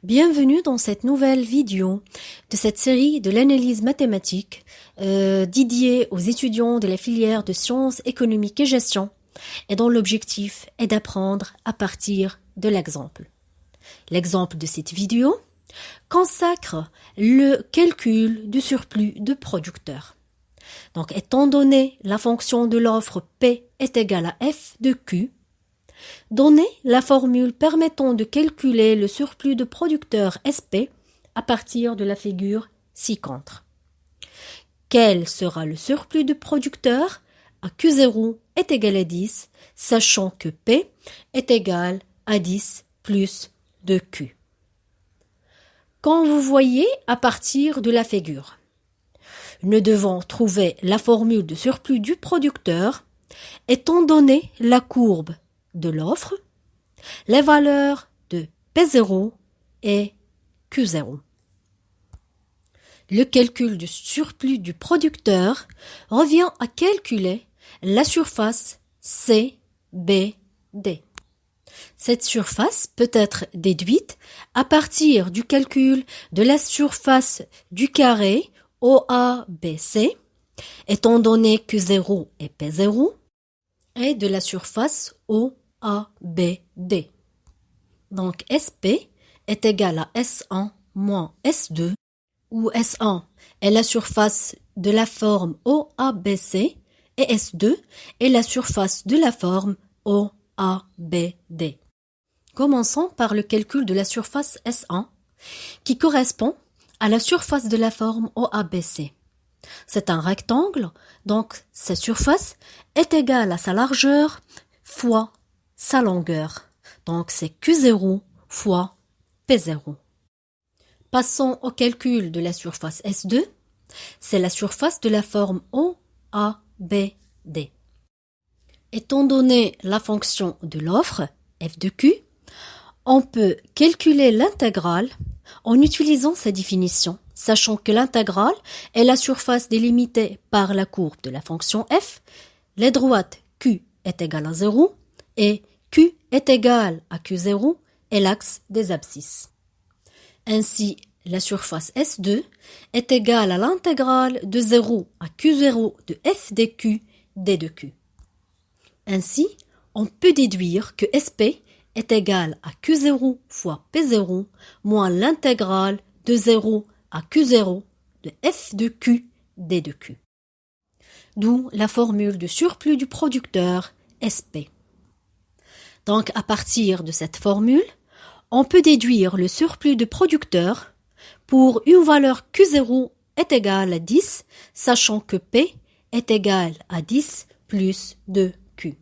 Bienvenue dans cette nouvelle vidéo de cette série de l'analyse mathématique dédiée aux étudiants de la filière de sciences économiques et gestion et dont l'objectif est d'apprendre à partir de l'exemple. L'exemple de cette vidéo consacre le calcul du surplus de producteurs. Donc, étant donné la fonction de l'offre P est égale à F de Q, donnez la formule permettant de calculer le surplus de producteurs SP à partir de la figure ci-contre. Quel sera le surplus de producteurs à Q0 est égal à 10, sachant que P est égal à 10 plus 2Q. Quand vous voyez à partir de la figure, nous devons trouver la formule de surplus du producteur étant donné la courbe de l'offre, les valeurs de P0 et Q0. Le calcul du surplus du producteur revient à calculer la surface CBD. Cette surface peut être déduite à partir du calcul de la surface du carré OABC, étant donné Q0 et P0, et de la surface OABD. Donc SP est égal à S1 moins S2, où S1 est la surface de la forme OABC et S2 est la surface de la forme OABD. Commençons par le calcul de la surface S1, qui correspond à la surface de la forme OABC. C'est un rectangle, donc sa surface est égale à sa largeur fois sa longueur. Donc c'est Q0 fois P0. Passons au calcul de la surface S2. C'est la surface de la forme OABD. Étant donné la fonction de l'offre, f de Q, on peut calculer l'intégrale en utilisant sa définition, sachant que l'intégrale est la surface délimitée par la courbe de la fonction f, les droites Q est égale à 0 et Q est égal à Q0 et l'axe des abscisses. Ainsi, la surface S2 est égale à l'intégrale de 0 à Q0 de f de Q d de Q. Ainsi, on peut déduire que SP est égal à Q0 fois P0 moins l'intégrale de 0 à Q0 de f de Q d de Q. D'où la formule de surplus du producteur SP. Donc, à partir de cette formule, on peut déduire le surplus de producteur pour une valeur Q0 est égale à 10, sachant que P est égal à 10 plus 2Q.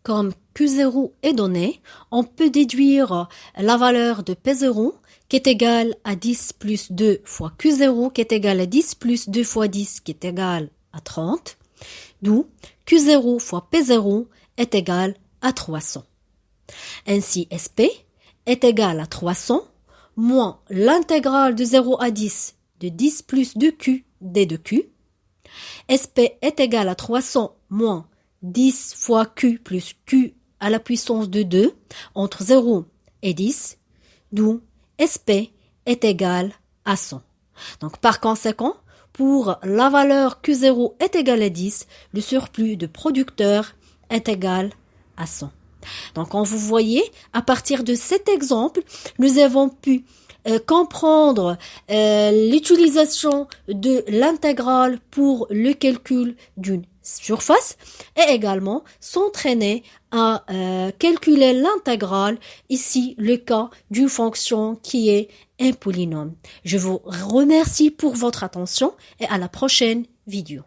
Comme Q0 est donné, on peut déduire la valeur de P0 qui est égale à 10 plus 2 fois Q0 qui est égal à 10 plus 2 fois 10 qui est égal à 30, d'où Q0 fois P0 est égal à 300. Ainsi, SP est égal à 300 moins l'intégrale de 0 à 10 de 10 plus 2Q d de Q. SP est égal à 300 moins 10 fois Q plus Q à la puissance de 2 entre 0 et 10, d'où SP est égal à 100. Donc, par conséquent, pour la valeur Q0 est égal à 10, le surplus de producteur est égal à 100. Donc, comme vous voyez, à partir de cet exemple, nous avons pu comprendre l'utilisation de l'intégrale pour le calcul d'une surface et également s'entraîner à calculer l'intégrale, ici le cas d'une fonction qui est un polynôme. Je vous remercie pour votre attention et à la prochaine vidéo.